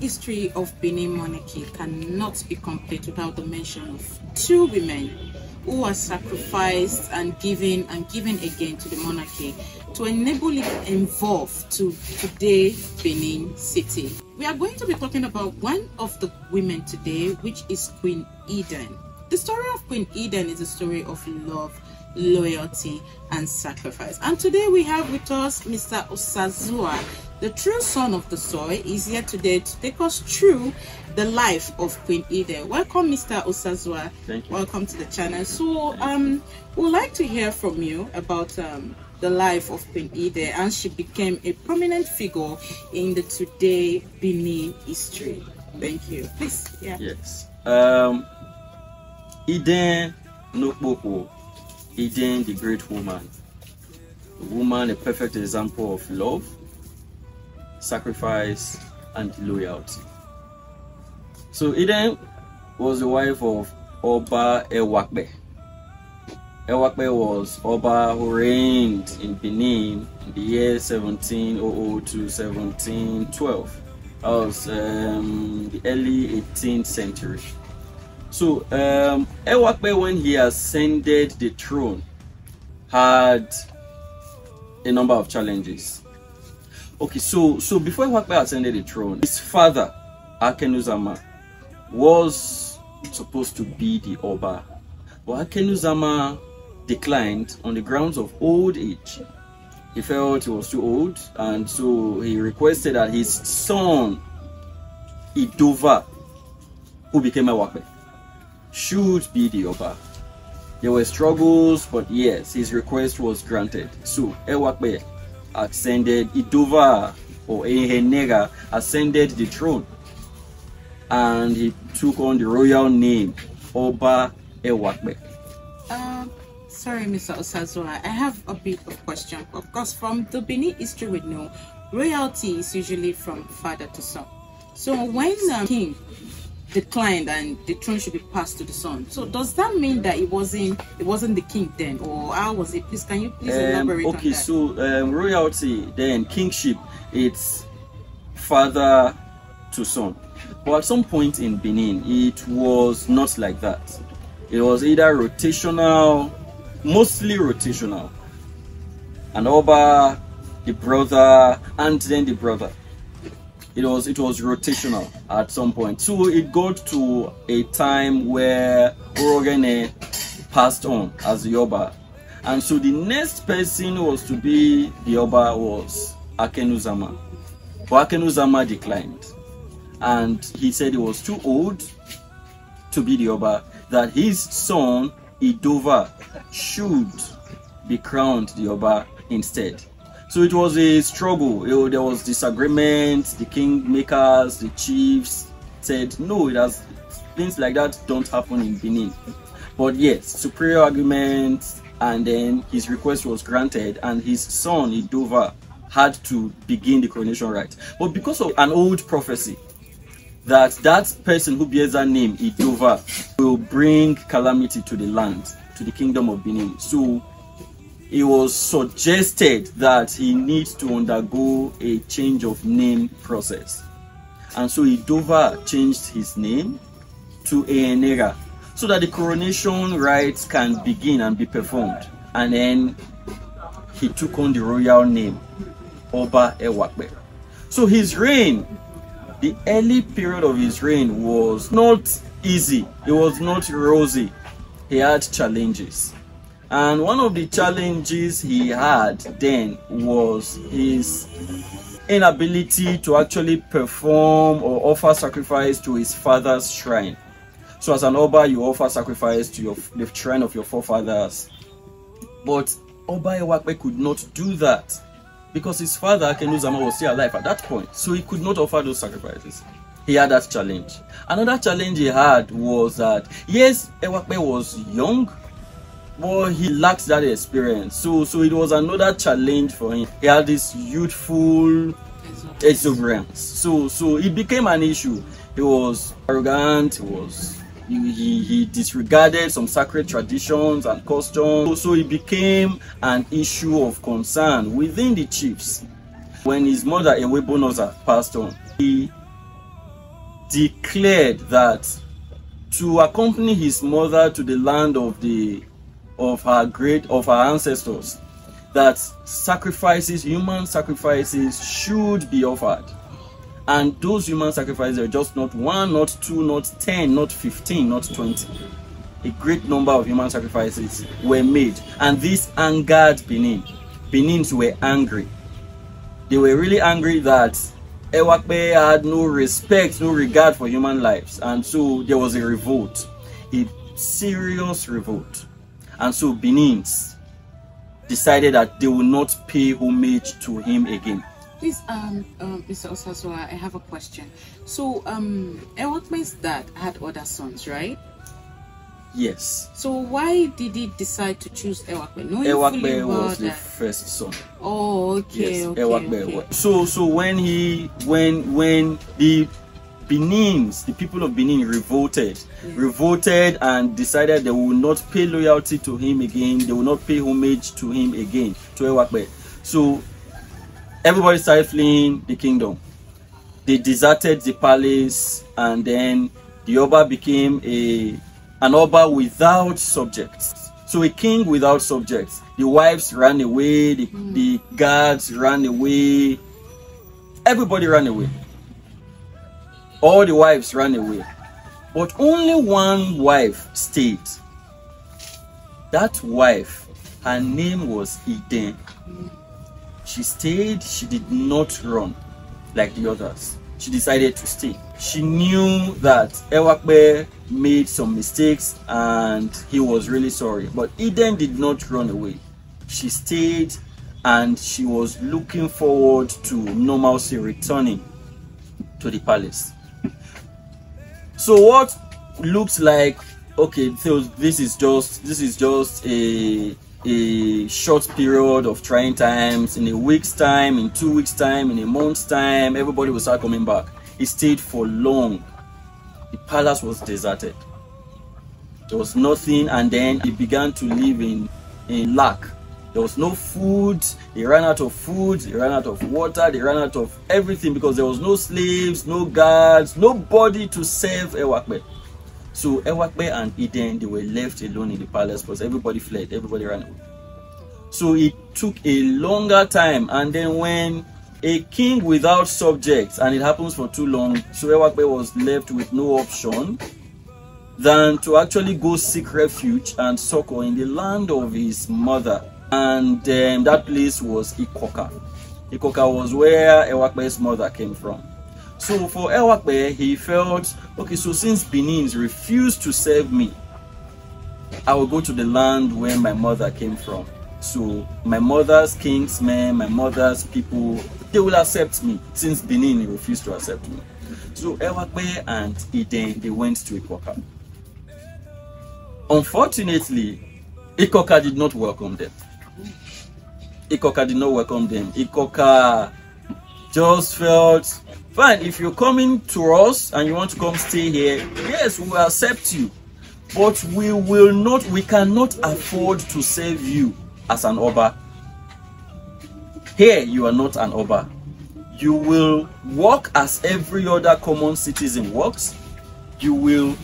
history of Benin Monarchy cannot be complete without the mention of two women who were sacrificed and given again to the monarchy to enable it evolve to today Benin City. We are going to be talking about one of the women today, which is Queen IDEN. The story of Queen IDEN is a story of love, loyalty and sacrifice. And today we have with us Mr. Osazua, the true son of the soil, is here today to take us through the life of Queen IDEN. Welcome, Mr. Osazua. Thank you. Welcome to the channel. So we'd like to hear from you about the life of Queen IDEN, and she became a prominent figure in the today Benin history. Thank you. Please. Yeah. Yes. IDEN Nokboko, IDEN the great woman. A woman, a perfect example of love, sacrifice and loyalty. So IDEN was the wife of Oba Ewakbe. Ewakbe was Oba who reigned in Benin in the year 1700 to 1712. That was the early 18th century. So Ewakbe, when he ascended the throne, had a number of challenges. Okay, so before Ewakbe ascended the throne, his father Akenuzama was supposed to be the Oba, but Akenuzama declined on the grounds of old age. He felt he was too old, and so he requested that his son Idova, who became Ewakbe, should be the Oba. There were struggles, but yes, his request was granted. So Ewakbe ascended, Idova or Ehenega ascended the throne, and he took on the royal name Oba Ewakbe. Sorry, Mr. Osazua, I have a bit of question. Of course, from the Benin history we know, royalty is usually from father to son. So when the king declined and the throne should be passed to the son, so does that mean that it wasn't the king then, or how was it? Please, can you please elaborate on that? Okay, so royalty, then kingship, it's father to son. But at some point in Benin, it was not like that. It was either rotational, mostly rotational. An Oba, the brother, and then the brother. It was rotational at some point. So it got to a time where Orogene passed on as the Oba. And so the next person who was to be the Oba was Akenuzama. But Akenuzama declined. And he said he was too old to be the Oba, that his son Idova should be crowned the Oba instead. So it was a struggle. There was disagreement. The kingmakers, the chiefs said no, things like that don't happen in Benin. But yes, superior arguments, and then his request was granted, and his son Idova had to begin the coronation rite. But because of an old prophecy that person who bears that name, Idova, will bring calamity to the land, to the kingdom of Benin. So it was suggested that he needs to undergo a change of name process. And so Idova changed his name to Ehenega so that the coronation rites can begin and be performed. And then he took on the royal name, Oba Ewakbe. So his reign, the early period of his reign, was not easy. It was not rosy. He had challenges. And one of the challenges he had then was his inability to actually perform or offer sacrifice to his father's shrine. So as an Oba, you offer sacrifice to the shrine of your forefathers. But Oba Ewakbe could not do that, because his father Akenuzama was still alive at that point, so he could not offer those sacrifices. He had that challenge. Another challenge he had was that, yes, Ewakbe was young, but he lacked that experience. So it was another challenge for him. He had this youthful exuberance. So it became an issue. He was arrogant. He disregarded some sacred traditions and customs. So it became an issue of concern within the chiefs. When his mother Ewebonoza passed on, he declared that to accompany his mother to the land of her ancestors, that sacrifices, human sacrifices, should be offered. And those human sacrifices are just not 1, not 2, not 10, not 15, not 20. A great number of human sacrifices were made, and this angered Benin. Benins were angry. They were really angry that Ewakbe had no respect, no regard for human lives, and so there was a revolt, a serious revolt. And so Benins decided that they will not pay homage to him again. Please, Mr. Osaswa, I have a question. So, Ewakbe's dad had other sons, right? Yes. So why did he decide to choose Ewakbe? Ewakbe was the first son. Oh, okay. Yes, okay, Ewakbe okay. was. So when the Benins, the people of Benin revolted and decided they will not pay loyalty to him again, they will not pay homage to him again, to Ewakbe. So everybody started fleeing the kingdom. They deserted the palace, and then the Oba became an Oba without subjects. So a king without subjects. The wives ran away, the guards ran away, everybody ran away. All the wives ran away. But only one wife stayed. That wife, her name was IDEN. She stayed, she did not run like the others. She decided to stay. She knew that Ewakbe made some mistakes and he was really sorry. But IDEN did not run away. She stayed and she was looking forward to normalcy returning to the palace. So what looks like, okay, so this is just a short period of trying times. In a week's time, in 2 weeks' time, in a month's time, everybody will start coming back. He stayed for long. The palace was deserted. There was nothing, and then he began to live in lack. There was no food. They ran out of food, they ran out of water, they ran out of everything because there was no slaves, no guards, nobody to serve Ewakbe. So Ewakbe and IDEN, they were left alone in the palace because everybody fled, everybody ran away. So it took a longer time, and then when a king without subjects, and it happens for too long, so Ewakbe was left with no option than to actually go seek refuge and succor in the land of his mother. And that place was Ikoka. Ikoka was where Ewakbe's mother came from. So for Ewakbe, he felt, okay, so since Benins refused to serve me, I will go to the land where my mother came from. So my mother's kingsmen, my mother's people, they will accept me, since Benin refused to accept me. So Ewakbe and IDEN, they went to Ikoka. Unfortunately, Ikoka did not welcome them. Ikoka did not welcome them. Ikoka just felt, fine, if you're coming to us and you want to come stay here, yes, we will accept you. But we cannot afford to serve you as an Oba. Here, you are not an Oba. You will work as every other common citizen works. You will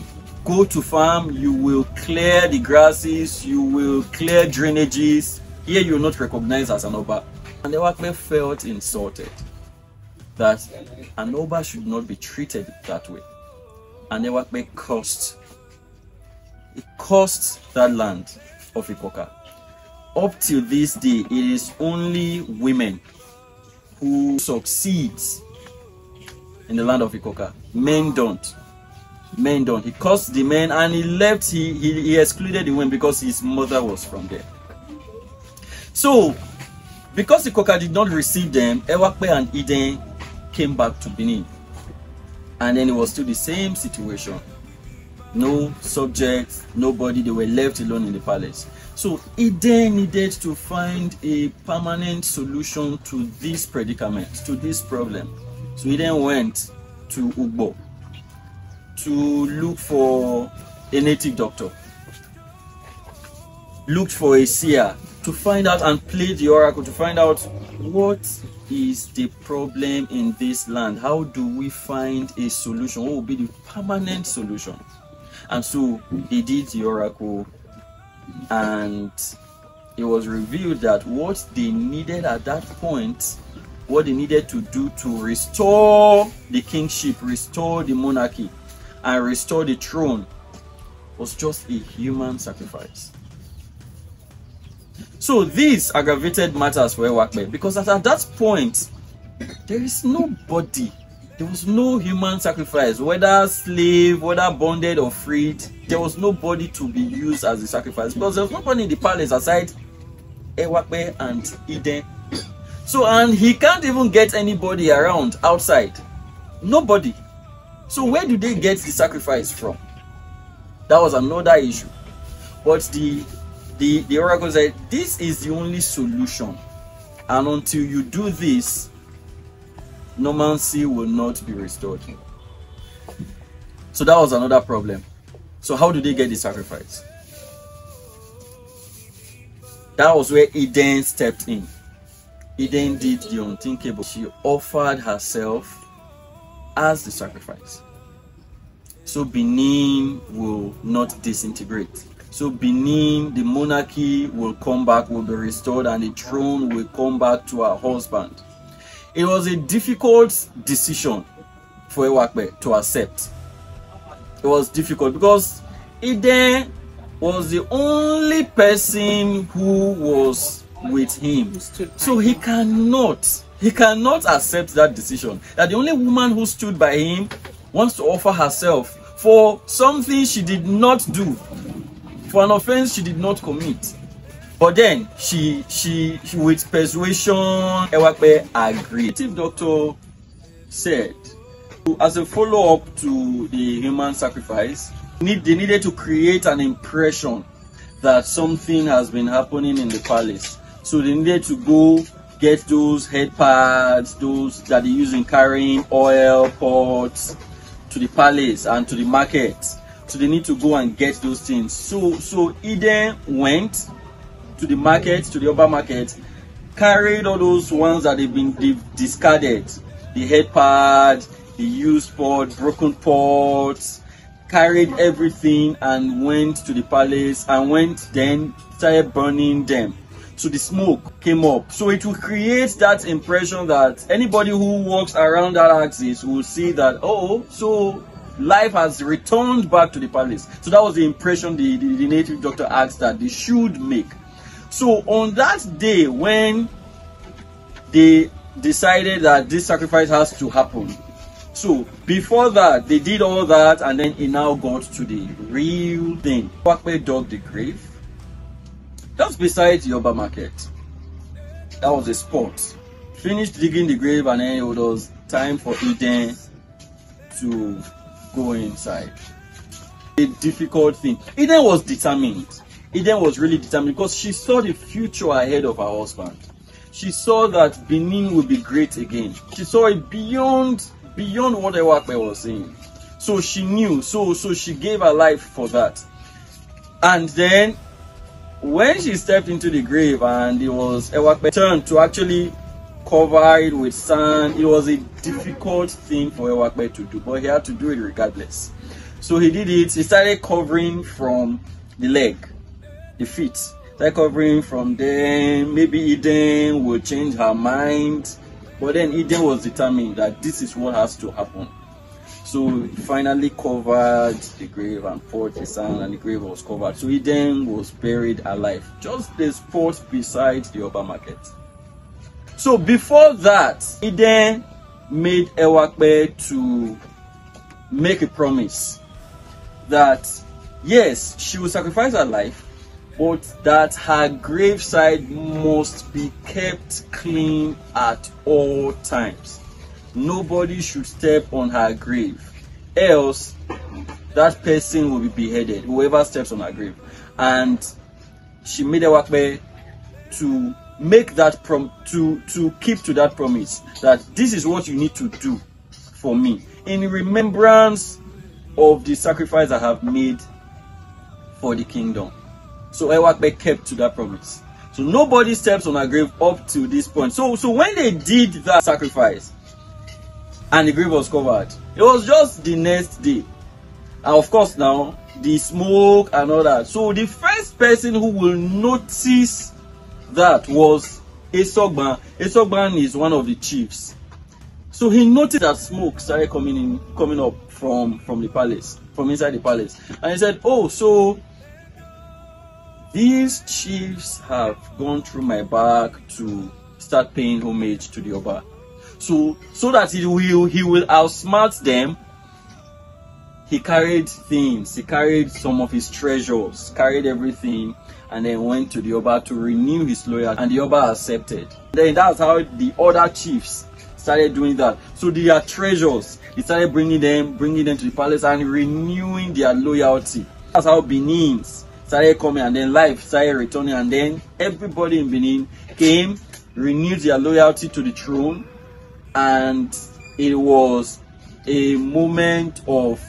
go to farm, you will clear the grasses, you will clear drainages. Here you are not recognized as an Oba. And Ewakbe felt insulted that an Oba should not be treated that way. And Ewakbe cursed that land of Ikoka. Up till this day, it is only women who succeed in the land of Ikoka. Men don't. Men don't. He cursed the men and he left, he excluded the women because his mother was from there. So, because Ikoka did not receive them, Ewakbe and IDEN came back to Benin. And then it was still the same situation. No subjects, nobody, they were left alone in the palace. So IDEN needed to find a permanent solution to this predicament, to this problem. So IDEN went to Ugbo to look for a native doctor, looked for a seer, to find out and play the oracle to find out what is the problem in this land. How do we find a solution? What will be the permanent solution? And so they did the oracle, and it was revealed that what they needed at that point, what they needed to do to restore the kingship, restore the monarchy, and restore the throne was just a human sacrifice. So these aggravated matters for Ewakbe, because at that point, there is nobody. There was no human sacrifice, whether slave, whether bonded or freed. There was nobody to be used as a sacrifice, because there was nobody in the palace aside Ewakbe and IDEN. So, and he can't even get anybody around outside. Nobody. So where do they get the sacrifice from? That was another issue. But the oracle said, this is the only solution. And until you do this, normalcy will not be restored. So that was another problem. So how do they get the sacrifice? That was where IDEN stepped in. IDEN did the unthinkable. She offered herself as the sacrifice. So Benin will not disintegrate. So Benin, the monarchy will come back, will be restored, and the throne will come back to her husband. It was a difficult decision for Ewakbe to accept. It was difficult because IDEN was the only person who was with him. So he cannot accept that decision. That the only woman who stood by him wants to offer herself for something she did not do, for an offense she did not commit. But then she with persuasion, Ewakbe agreed. The chief doctor said, as a follow-up to the human sacrifice, they needed to create an impression that something has been happening in the palace. So they needed to go get those head pads, those that they use in carrying oil pots to the palace and to the market. So they need to go and get those things. So IDEN went to the market, to the upper market, carried all those ones that they've discarded, the head pad, the used pot, broken pots, carried everything and went to the palace and then started burning them. So the smoke came up. So it will create that impression that anybody who walks around that axis will see that, oh, so life has returned back to the palace. So that was the impression the native doctor asked that they should make. So on that day when they decided that this sacrifice has to happen, so before that they did all that, and then it now got to the real thing. Ewakbe dug the grave just beside the upper market. That was a spot. Finished digging the grave, and then it was time for IDEN to go inside. A difficult thing. IDEN was determined. IDEN was really determined because she saw the future ahead of her husband. She saw that Benin would be great again. She saw it beyond what Ewakbe was saying. So she knew. So she gave her life for that. And then when she stepped into the grave and it was Ewakbe's turn to actually cover it with sand, it was a difficult thing for Ewakbe to do, but he had to do it regardless. So he did it. He started covering from the leg, the feet. Started covering from there. Maybe IDEN would change her mind, but then IDEN was determined that this is what has to happen. So he finally covered the grave and poured the sand, and the grave was covered. So IDEN was buried alive, just the spot beside the upper market. So before that, IDEN made Ewakbe to make a promise that yes, she will sacrifice her life, but that her graveside must be kept clean at all times. Nobody should step on her grave, else that person will be beheaded, whoever steps on her grave. And she made Ewakbe to make that to keep to that promise, that this is what you need to do for me in remembrance of the sacrifice I have made for the kingdom. So Ewakbe kept to that promise. So nobody steps on her grave up to this point. So when they did that sacrifice and the grave was covered, it was just the next day. And of course now, the smoke and all that. So the first person who will notice that was Esogban. Esogban is one of the chiefs. So he noticed that smoke started coming up from the palace, from inside the palace. And he said, oh, so these chiefs have gone through my back to start paying homage to the Oba. So that he will outsmart them. He carried things, he carried some of his treasures, carried everything, and then went to the Oba to renew his loyalty, and the Oba accepted. Then that's how the other chiefs started doing that. So their treasures, he started bringing them to the palace and renewing their loyalty. That's how Benin started coming, and then life started returning, and then everybody in Benin came, renewed their loyalty to the throne, and it was a moment of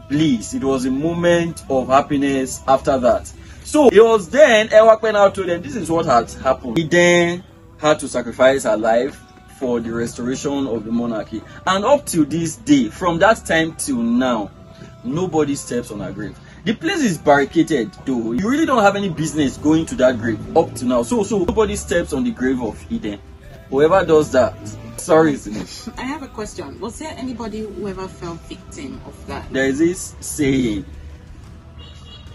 bliss. It was a moment of happiness after that. So it was then Ewakpen now told them this is what had happened. He then had to sacrifice her life for the restoration of the monarchy. And up to this day, from that time till now, nobody steps on her grave. The place is barricaded though. You really don't have any business going to that grave up to now. So nobody steps on the grave of IDEN. Whoever does that, sorry, isn't it? I have a question. Was there anybody who ever fell victim of that? There is this saying.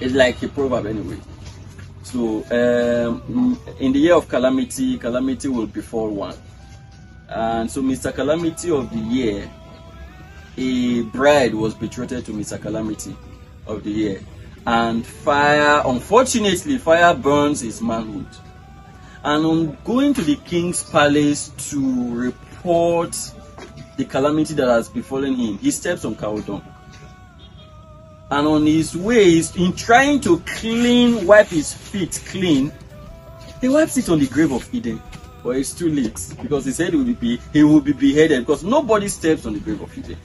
It's like a proverb anyway. So in the year of calamity, calamity will befall one. And so Mr. Calamity of the year, a bride was betrothed to Mr. Calamity of the year. And fire, unfortunately, fire burns his manhood. And on going to the king's palace to report the calamity that has befallen him, he steps on cow dung. And on his way, in trying to wipe his feet clean, he wipes it on the grave of IDEN. But it's too late, because he said he will be beheaded, because nobody steps on the grave of IDEN.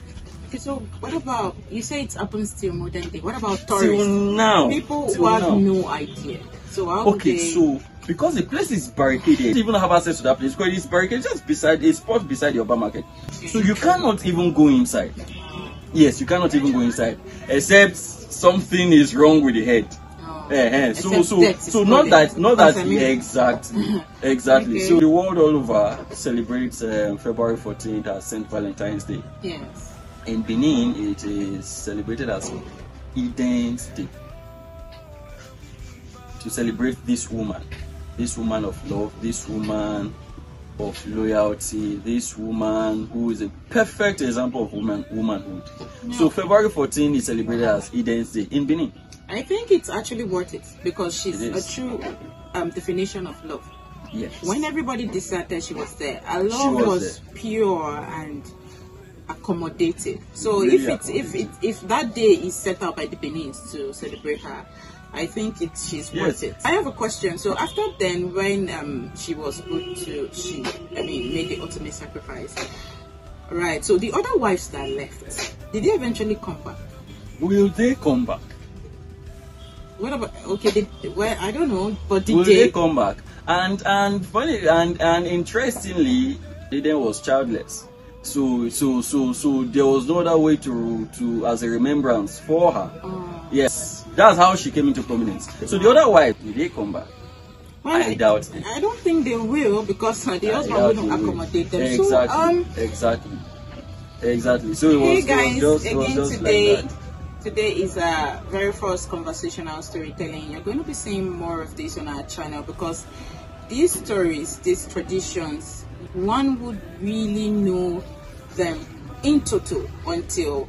Okay, so what about, you say it happens till modern day, what about tourists? Till now. People who have no idea. So how so because the place is barricaded, you don't even have access to that place, because it's barricaded just beside a spot beside the Oba market. So you cannot even go inside. Yes, you cannot even go inside, except something is wrong with the head. So not that exactly. Okay. So the world all over celebrates February 14th as St. Valentine's Day. Yes. In Benin, it is celebrated as IDEN's Day, to celebrate this woman of love, this woman of loyalty, this woman who is a perfect example of womanhood. No. So February 14th is celebrated as IDEN's Day in Benin. I think it's actually worth it, because she's a true definition of love. Yes. When everybody deserted, she was there. Her love was pure and accommodated. So really if that day is set up by the Benins to celebrate her, I think she's worth it. I have a question. So after then, when she was put to, made the ultimate sacrifice, right? So the other wives that left, did they eventually come back? Will they come back? What about, okay, I don't know, but will they come back? And funny and interestingly, IDEN was childless. So there was no other way to as a remembrance for her. Yes, that's how she came into prominence. So the other wife, did they come back? Well, I doubt it. I don't think they will, because the husband wouldn't accommodate them. Exactly. So it was, guys, it was just today, like that. Today is our very first conversational storytelling. You're going to be seeing more of this on our channel, because these stories, these traditions, one would really know them in total until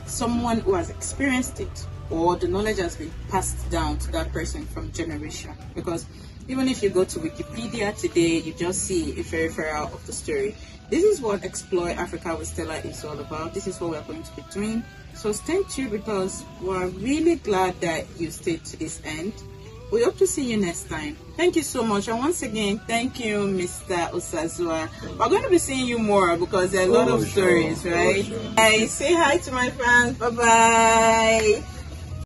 someone who has experienced it, or the knowledge has been passed down to that person from generation. Because even if you go to Wikipedia today, you just see a referral of the story. This is what Explore Africa with Stella is all about. This is what we're going to be doing. So stay tuned, because we're really glad that you stayed to this end. We hope to see you next time. Thank you so much. And once again, thank you, Mr. Osazua. We're going to be seeing you more, because there are a lot of stories, right? Sure. Say hi to my fans. Bye-bye.